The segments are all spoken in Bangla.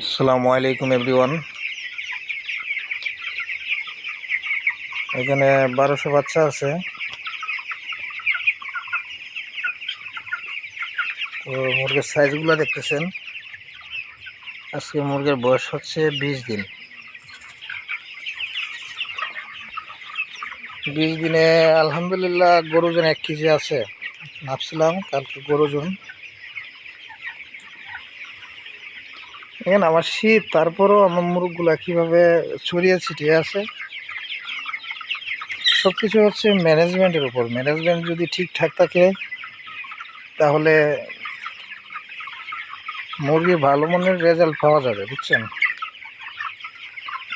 আসসালামু আলাইকুম এভরিওয়ান। এখানে 1200 বাচ্চা আছে। তো মুরগির সাইজগুলো দেখতেছেন। আজকে মুরগির বয়স হচ্ছে 20 দিন। 20 দিনে আলহামদুলিল্লাহ গরু ওজন 1 কেজি আছে। নাপছিলাম কালকে গরু ওজন। এখানে আমার শীত, তারপরও আমার মুরগগুলা কীভাবে ছড়িয়ে ছিটিয়ে আছে, সব কিছু হচ্ছে ম্যানেজমেন্টের উপর। ম্যানেজমেন্ট যদি ঠিকঠাক থাকে তাহলে মুরগি ভালো মানের রেজাল্ট পাওয়া যাবে, বুঝছেন।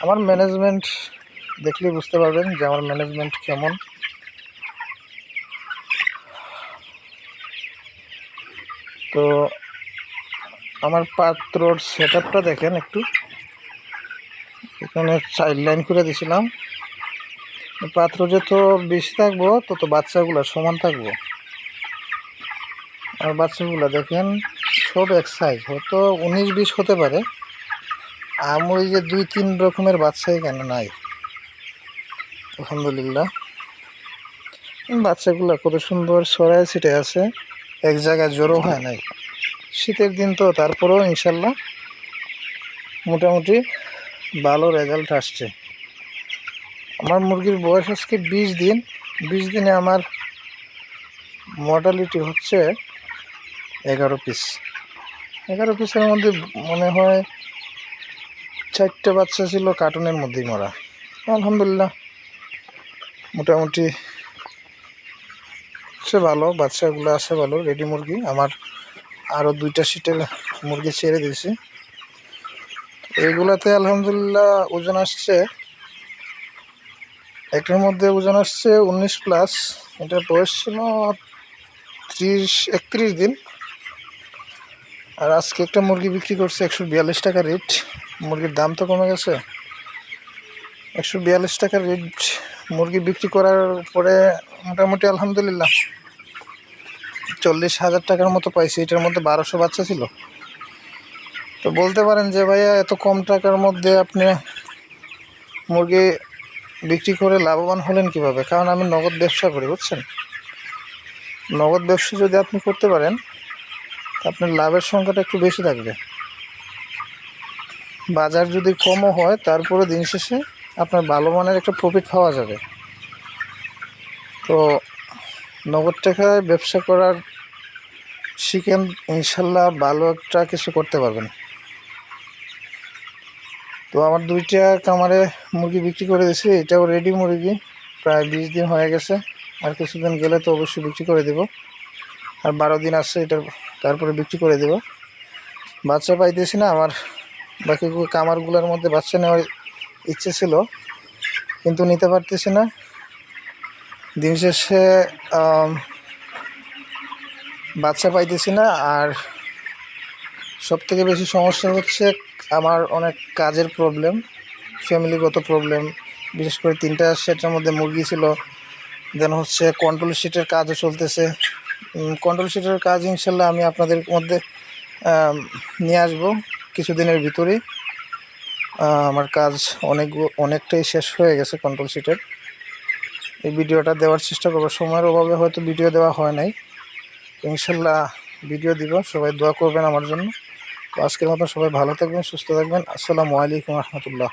আমার ম্যানেজমেন্ট দেখলেই বুঝতে পারবেন যে আমার ম্যানেজমেন্ট কেমন। তো আমার পাত্রর সেট আপটা দেখেন একটু। এখানে চাইল্ড লাইন করে দিয়েছিলাম। পাত্র যত বেশি থাকবো তত বাচ্চাগুলো সমান থাকবো। আর বাচ্চাগুলো দেখেন সব এক সাইজ, হয়তো 19-20 হতে পারে। আমি ওই যে 2-3 রকমের বাচ্চা এখানে নাই, আলহামদুলিল্লাহ। বাচ্চাগুলো কত সুন্দর ছড়ায় ছিটে আছে, এক জায়গায় জড়ো হয় নাই। শীতের দিন তো, তারপরেও ইনশাল্লাহ মোটামুটি ভালো রেজাল্ট আসছে। আমার মুরগির বয়স আজকে 20 দিন। 20 দিনে আমার মর্টালিটি হচ্ছে 11 পিস। 11 পিসের মধ্যে মনে হয় 4টে বাচ্চা ছিল কার্টুনের মধ্যেই মরা। আলহামদুলিল্লাহ মোটামুটি সে ভালো, বাচ্চাগুলো আছে ভালো, রেডি মুরগি। আমার আরও 2টা সিটের মুরগি ছেড়ে দিয়েছি। এইগুলাতে আলহামদুলিল্লাহ ওজন আসছে, একটার মধ্যে ওজন আসছে 19+। এটার বয়স ছিল 30-31 দিন। আর আজকে একটা মুরগি বিক্রি করছে 142 টাকা রেট। মুরগির দাম তো কমে গেছে। 142 টাকা রেট মুরগি বিক্রি করার পরে মোটামুটি আলহামদুলিল্লাহ 40,000 টাকার মতো পাইছি। এটার মধ্যে 1200 বাচ্চা ছিল। তো বলতে পারেন যে ভাইয়া এত কম টাকার মধ্যে আপনি মুরগি বিক্রি করে লাভবান হলেন কিভাবে? কারণ আমি নগদ ব্যবসা করি, বুঝছেন। নগদ ব্যবসা যদি আপনি করতে পারেন আপনার লাভের সংখ্যাটা একটু বেশি থাকবে। বাজার যদি কমও হয় তারপরে দিন শেষে আপনার ভালো মানের একটা প্রফিট পাওয়া যাবে। তো নগদ টাকায় ব্যবসা করার শিখেন, ইনশাল্লাহ ভালো একটা কিছু করতে পারবেন। তো আমার 2টা কামারে মুরগি বিক্রি করে দিয়েছি। এটাও রেডি মুরগি, প্রায় 20 দিন হয়ে গেছে। আর কিছুদিন গেলে তো অবশ্যই বিক্রি করে দেব। আর 12 দিন আসছে এটার, তারপরে বিক্রি করে দেব। বাচ্চা পাইতেছি না। আমার বাকি কামারগুলোর মধ্যে বাচ্চা নেওয়ার ইচ্ছে ছিল, কিন্তু নিতে পারতেছি না। দিন শেষে বাচ্চা পাইতেছি না। আর সবথেকে বেশি সমস্যা হচ্ছে আমার অনেক কাজের প্রবলেম, ফ্যামিলিগত প্রবলেম। বিশেষ করে 3টা সেটের মধ্যে মুরগি ছিল। দেন হচ্ছে কন্ট্রোল শিটের কাজও চলতেছে। কন্ট্রোল শিটের কাজ ইনশাল্লাহ আমি আপনাদের মধ্যে নিয়ে আসবো কিছুদিনের ভিতরেই। আমার কাজ অনেকটাই শেষ হয়ে গেছে কন্ট্রোল শিটের। এই ভিডিওটা দেওয়ার চেষ্টা করবো, সময়ের অভাবে হয়তো ভিডিও দেওয়া হয় নাই। ইনশাল্লাহ ভিডিও দিব, সবাই দোয়া করবেন আমার জন্য। তো আজকের মতো সবাই ভালো থাকবেন, সুস্থ থাকবেন। আসসালামু আলাইকুম রহমতুল্লাহ।